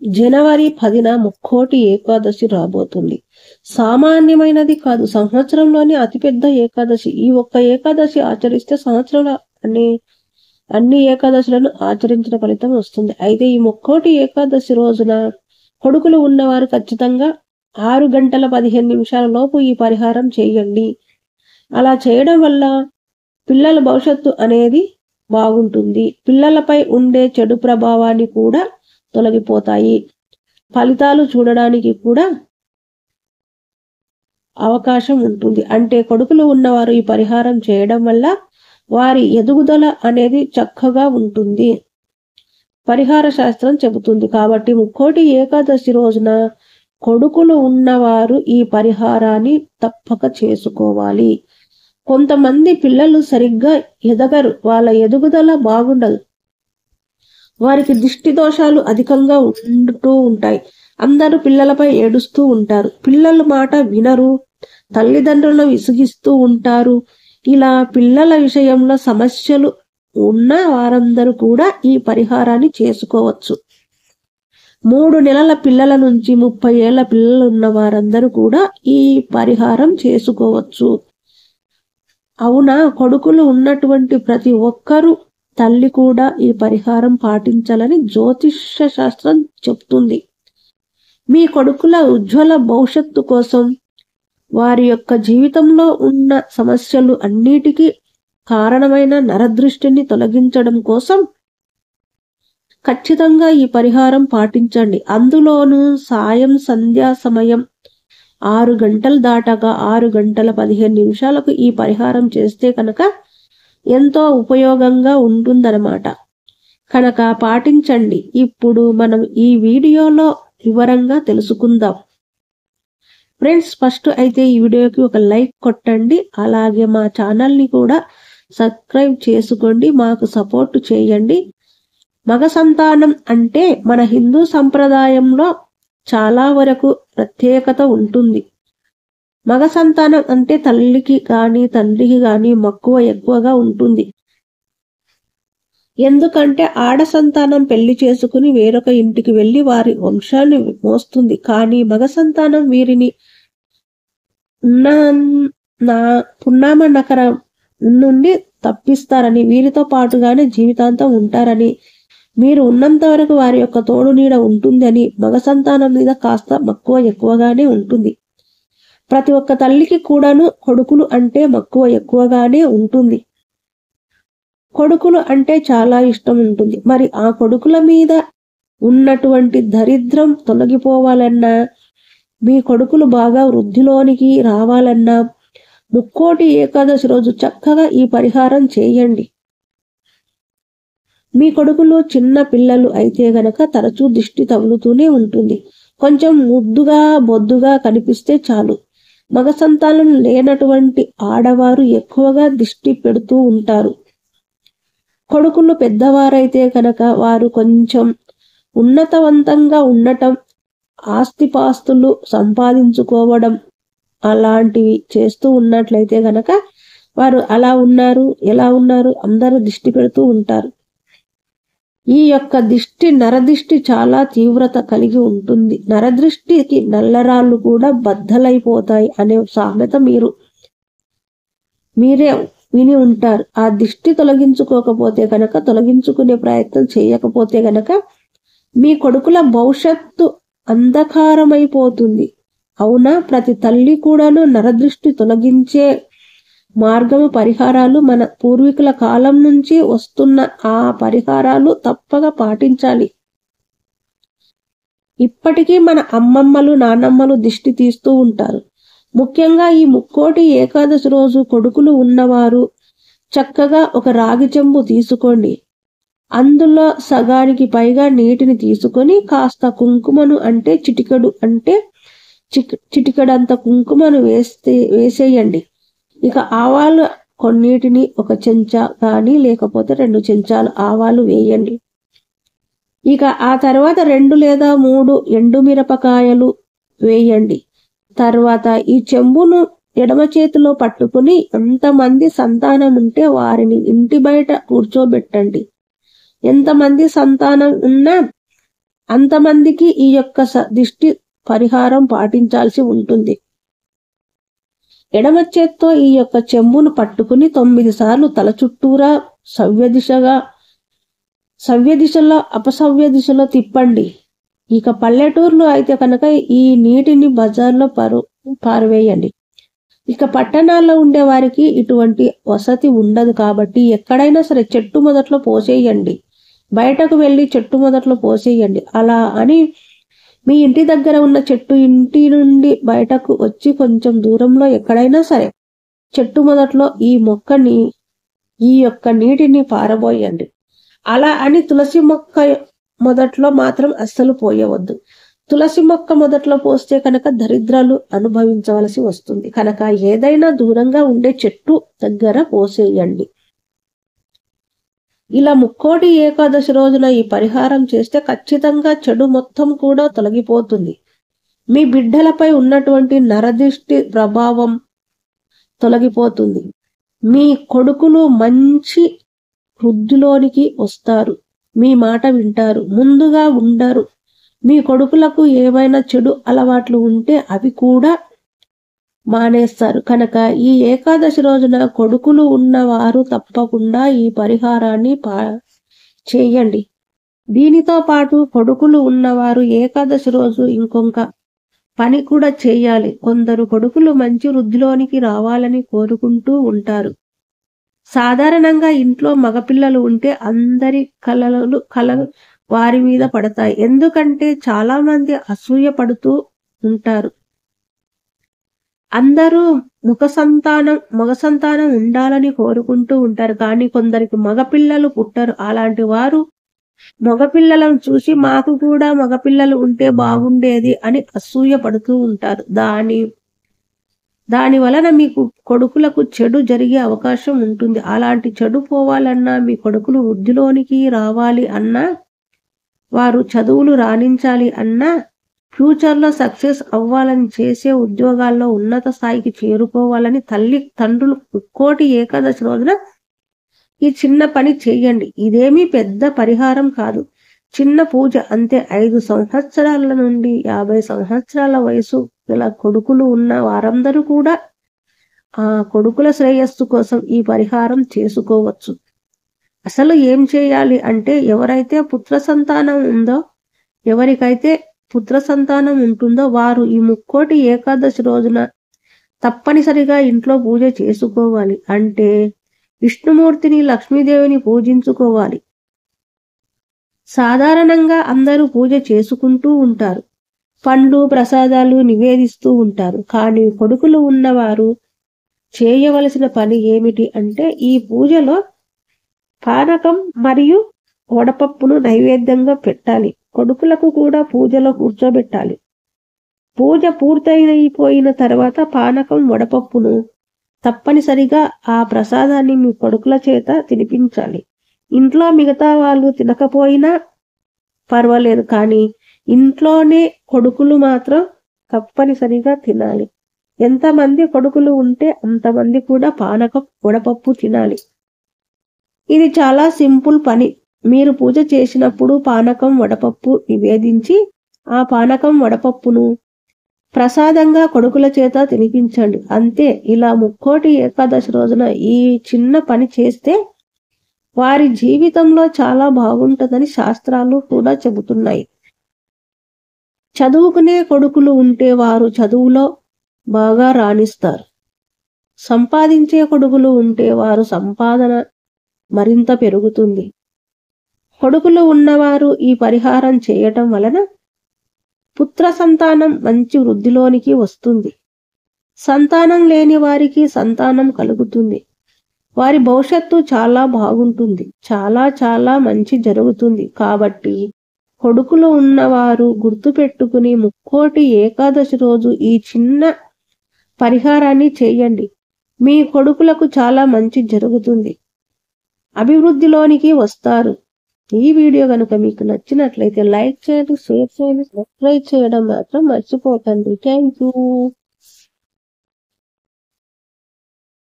జనవరి 10న ముక్కోటి ఏకాదశి రాబోతుంది. సామాన్యమైనది కాదు, సంవత్సరంలోని అతిపెద్ద ఏకాదశి. ఈ ఒక్క ఏకాదశి ఆచరిస్తే సంవత్సరంలో అన్ని ఏకాదశులను ఆచరించిన ఫలితం వస్తుంది. అయితే ఈ ముక్కోటి ఏకాదశి రోజున కొడుకులు ఉన్నవారు ఖచ్చితంగా 6 గంటల 15 నిమిషాల లోపు ఈ పరిహారం చేయండి. అలా చేయడం వల్ల పిల్లల భవిష్యత్తు అనేది బాగుంటుంది. పిల్లలపై ఉండే చెడు ప్రభావాన్ని కూడా తొలగిపోతాయి. ఫలితాలు చూడడానికి కూడా అవకాశం ఉంటుంది. అంటే కొడుకులు ఉన్నవారు ఈ పరిహారం చేయడం వల్ల వారి ఎదుగుదల అనేది చక్కగా ఉంటుంది. పరిహార శాస్త్రం చెబుతుంది. కాబట్టి ముక్కోటి ఏకాదశి రోజున కొడుకులు ఉన్నవారు ఈ పరిహారాన్ని తప్పక చేసుకోవాలి. కొంతమంది పిల్లలు సరిగ్గా ఎదగరు, వాళ్ళ ఎదుగుదల బాగుండదు, వారికి దిష్టి దోషాలు అధికంగా ఉంటూ ఉంటాయి. అందరూ పిల్లలపై ఏడుస్తూ ఉంటారు, పిల్లల మాట వినరు, తల్లిదండ్రులను విసిగిస్తూ ఉంటారు. ఇలా పిల్లల విషయంలో సమస్యలు ఉన్న వారందరూ కూడా ఈ పరిహారాన్ని చేసుకోవచ్చు. 3 నెలల పిల్లల నుంచి 30 ఏళ్ల పిల్లలు ఉన్న వారందరూ కూడా ఈ పరిహారం చేసుకోవచ్చు. అవునా, కొడుకులు ఉన్నటువంటి ప్రతి ఒక్కరూ తల్లి కూడా ఈ పరిహారం పాటించాలని జ్యోతిష్య శాస్త్రం చెప్తుంది. మీ కొడుకుల ఉజ్వల భవిష్యత్తు కోసం, వారి యొక్క జీవితంలో ఉన్న సమస్యలు అన్నిటికీ కారణమైన నరదృష్టిని తొలగించడం కోసం ఖచ్చితంగా ఈ పరిహారం పాటించండి. అందులోనూ సాయం సంధ్యా సమయం 6 గంటలు దాటాక 6 గంటల 15 నిమిషాలకు ఈ పరిహారం చేస్తే కనుక ఎంతో ఉపయోగంగా ఉంటుందన్నమాట. కనుక పాటించండి. ఇప్పుడు మనం ఈ వీడియోలో వివరంగా తెలుసుకుందాం. ఫ్రెండ్స్, ఫస్ట్ అయితే ఈ వీడియోకి ఒక లైక్ కొట్టండి. అలాగే మా ఛానల్ని కూడా సబ్స్క్రైబ్ చేసుకోండి, మాకు సపోర్ట్ చేయండి. మగ సంతానం అంటే మన హిందూ సంప్రదాయంలో చాలా వరకు ప్రత్యేకత ఉంటుంది. మగ సంతానం అంటే తల్లికి కానీ తండ్రికి కానీ మక్కువ ఎక్కువగా ఉంటుంది. ఎందుకంటే ఆడ సంతానం పెళ్లి చేసుకుని వేరొక ఇంటికి వెళ్లి వారి వంశాన్ని మోస్తుంది. కానీ మగ సంతానం వీరిని పున్నామ నకరం నుండి తప్పిస్తారని, వీరితో పాటుగానే జీవితాంతం ఉంటారని, మీరు ఉన్నంత వరకు వారి యొక్క తోడు నీడ ఉంటుందని మగ సంతానం మీద కాస్త మక్కువ ఎక్కువగానే ఉంటుంది. ప్రతి ఒక్క తల్లికి కూడాను కొడుకులు అంటే మక్కువ ఎక్కువగానే ఉంటుంది. కొడుకులు అంటే చాలా ఇష్టం ఉంటుంది. మరి ఆ కొడుకుల మీద ఉన్నటువంటి దరిద్రం తొలగిపోవాలన్నా, మీ కొడుకులు బాగా వృద్ధిలోనికి రావాలన్నా ముక్కోటి ఏకాదశి రోజు చక్కగా ఈ పరిహారం చేయండి. మీ కొడుకులు చిన్న పిల్లలు అయితే గనక తరచూ దిష్టి తగులుతూనే ఉంటుంది. కొంచెం ముద్దుగా బొద్దుగా కనిపిస్తే చాలు. మగ సంతానం లేనటువంటి ఆడవారు ఎక్కువగా దిష్టి పెడుతూ ఉంటారు. కొడుకులు పెద్దవారైతే కనుక వారు కొంచెం ఉన్నతవంతంగా ఉండటం, ఆస్తిపాస్తులు సంపాదించుకోవడం అలాంటివి చేస్తూ ఉన్నట్లయితే గనక వారు అలా ఉన్నారు, ఎలా ఉన్నారు అందరూ దిష్టి పెడుతూ ఉంటారు. ఈ యొక్క దిష్టి నరదిష్టి చాలా తీవ్రత కలిగి ఉంటుంది. నరదృష్టికి నల్లరాళ్ళు కూడా బద్దలైపోతాయి అనే సామెత మీరే విని ఉంటారు. ఆ దిష్టి తొలగించుకోకపోతే కనుక, తొలగించుకునే ప్రయత్నం చేయకపోతే గనక మీ కొడుకుల భవిష్యత్తు అంధకారమైపోతుంది. అవునా, ప్రతి తల్లి కూడాను నరదృష్టి తొలగించే మార్గము పరిహారాలు మన పూర్వీకుల కాలం నుంచి వస్తున్న ఆ పరిహారాలు తప్పక పాటించాలి. ఇప్పటికీ మన అమ్మమ్మలు నానమ్మలు దిష్టి తీస్తూ ఉంటారు. ముఖ్యంగా ఈ ముక్కోటి ఏకాదశి రోజు కొడుకులు ఉన్నవారు చక్కగా ఒక రాగి చెంబు తీసుకోండి. అందులో సగానికి పైగా నీటిని తీసుకొని కాస్త కుంకుమను అంటే చిటికెడంత కుంకుమను వేసేయండి. ఇక ఆవాలు కొన్నిటిని 1 చెంచా కానీ లేకపోతే 2 చెంచాలు ఆవాలు వేయండి. ఇక ఆ తర్వాత 2 లేదా 3 ఎండుమిరపకాయలు వేయండి. తర్వాత ఈ చెంబును ఎడమ చేతిలో పట్టుకుని ఎంతమంది సంతానం ఉంటే వారిని ఇంటి బయట కూర్చోబెట్టండి. ఎంతమంది సంతానం ఉన్నా అంతమందికి ఈ యొక్క దిష్టి పరిహారం పాటించాల్సి ఉంటుంది. ఎడమ చేత్తో ఈ యొక్క చెంబును పట్టుకుని 9 సార్లు తల చుట్టూరా సవ్య దిశలో అపసవ్య దిశలో తిప్పండి. ఇక పల్లెటూర్లు అయితే కనుక ఈ నీటిని బజార్లో పారవేయండి. ఇక పట్టణాల్లో ఉండే వారికి ఇటువంటి వసతి ఉండదు కాబట్టి ఎక్కడైనా సరే చెట్టు మొదట్లో పోసేయండి. బయటకు వెళ్ళి చెట్టు మొదట్లో పోసేయండి. అలా అని మీ ఇంటి దగ్గర ఉన్న చెట్టు ఇంటి నుండి బయటకు వచ్చి కొంచెం దూరంలో ఎక్కడైనా సరే చెట్టు మొదట్లో ఈ యొక్క నీటిని పారబోయండి. అలా అని తులసి మొక్క మొదట్లో మాత్రం అస్సలు పోయవద్దు. తులసి మొక్క మొదట్లో పోస్తే కనుక దరిద్రాలు అనుభవించవలసి వస్తుంది. కనుక ఏదైనా దూరంగా ఉండే చెట్టు దగ్గర పోసేయండి. ఇలా ముక్కోటి ఏకాదశి రోజున ఈ పరిహారం చేస్తే ఖచ్చితంగా చెడు మొత్తం కూడా తొలగిపోతుంది. మీ బిడ్డలపై ఉన్నటువంటి నరదిష్టి ప్రభావం తొలగిపోతుంది. మీ కొడుకులు మంచి వృద్ధిలోనికి వస్తారు. మీ మాట వింటారు, ముందుగా ఉండరు. మీ కొడుకులకు ఏమైనా చెడు అలవాట్లు ఉంటే అవి కూడా మానేస్తారు. కనుక ఈ ఏకాదశి రోజున కొడుకులు ఉన్నవారు తప్పకుండా ఈ పరిహారాన్ని చేయండి. దీనితో పాటు కొడుకులు ఉన్నవారు ఏకాదశి రోజు ఇంకొక పని కూడా చేయాలి. కొందరు కొడుకులు మంచి వృద్ధిలోనికి రావాలని కోరుకుంటూ ఉంటారు. సాధారణంగా ఇంట్లో మగపిల్లలు ఉంటే అందరి కలలు వారి మీద పడతాయి. ఎందుకంటే చాలా మంది అసూయ పడుతూ ఉంటారు. అందరూ మగ సంతానం ఉండాలని కోరుకుంటూ ఉంటారు. కానీ కొందరికి మగపిల్లలు పుట్టరు. అలాంటి వారు మగపిల్లలను చూసి మాకు కూడా మగపిల్లలు ఉంటే బాగుండేది అని అసూయ పడుతూ ఉంటారు. దాని వలన మీకు కొడుకులకు చెడు జరిగే అవకాశం ఉంటుంది. అలాంటి చెడు పోవాలన్నా, మీ కొడుకులు వృద్ధిలోనికి రావాలి అన్నా, వారు చదువులు రాణించాలి అన్నా, ఫ్యూచర్లో సక్సెస్ అవ్వాలని, చేసే ఉద్యోగాల్లో ఉన్నత స్థాయికి చేరుకోవాలని తండ్రులు ముక్కోటి ఏకాదశి రోజున ఈ చిన్న పని చేయండి. ఇదేమీ పెద్ద పరిహారం కాదు, చిన్న పూజ అంతే. 5 సంవత్సరాల నుండి 50 సంవత్సరాల వయసు గల కొడుకులు ఉన్న వారందరూ కూడా ఆ కొడుకుల శ్రేయస్సు కోసం ఈ పరిహారం చేసుకోవచ్చు. అసలు ఏం చేయాలి అంటే, ఎవరైకైతే పుత్ర సంతానం ఉంటుందో వారు ఈ ముక్కోటి ఏకాదశి రోజున తప్పనిసరిగా ఇంట్లో పూజ చేసుకోవాలి. అంటే విష్ణుమూర్తిని, లక్ష్మీదేవిని పూజించుకోవాలి. సాధారణంగా అందరూ పూజ చేసుకుంటూ ఉంటారు, పండ్లు ప్రసాదాలు నివేదిస్తూ ఉంటారు. కానీ కొడుకులు ఉన్నవారు చేయవలసిన పని ఏమిటి అంటే, ఈ పూజలో పానకం మరియు వడపప్పును నైవేద్యంగా పెట్టాలి. కొడుకులకు కూడా పూజలో కూర్చోబెట్టాలి. పూజ పూర్తయిపోయిన తర్వాత పానకం వడపప్పును తప్పనిసరిగా ఆ ప్రసాదాన్ని మీ కొడుకుల చేత తినిపించాలి. ఇంట్లో మిగతా వాళ్ళు తినకపోయినా పర్వాలేదు, కానీ ఇంట్లోనే కొడుకులు మాత్రం తప్పనిసరిగా తినాలి. ఎంతమంది కొడుకులు ఉంటే అంతమంది కూడా పానకం వడపప్పు తినాలి. ఇది చాలా సింపుల్ పని. మీరు పూజ చేసినప్పుడు పానకం వడపప్పు నివేదించి ఆ పానకం వడపప్పును ప్రసాదంగా కొడుకుల చేత తినిపించండి. అంతే. ఇలా ముక్కోటి ఏకాదశి రోజున ఈ చిన్న పని చేస్తే వారి జీవితంలో చాలా బాగుంటుందని శాస్త్రాలు కూడా చెబుతున్నాయి. చదువుకునే కొడుకులు ఉంటే వారు చదువులో బాగా రాణిస్తారు. సంపాదించే కొడుకులు ఉంటే వారు సంపాదన మరింత పెరుగుతుంది. కొడుకులు ఉన్నవారు ఈ పరిహారం చేయటం వలన పుత్ర సంతానం మంచి వృద్ధిలోనికి వస్తుంది. సంతానం లేని వారికి సంతానం కలుగుతుంది. వారి భవిష్యత్తు చాలా బాగుంటుంది. చాలా చాలా మంచి జరుగుతుంది. కాబట్టి కొడుకులు ఉన్నవారు గుర్తుపెట్టుకుని ముక్కోటి ఏకాదశి రోజు ఈ చిన్న పరిహారాన్ని చేయండి. మీ కొడుకులకు చాలా మంచి జరుగుతుంది, అభివృద్ధిలోనికి వస్తారు. ఈ వీడియో కనుక మీకు నచ్చినట్లయితే లైక్ చేయండి, షేర్ చేయండి, సబ్స్క్రైబ్ చేయడం మాత్రం మర్చిపోకండి. Thank you.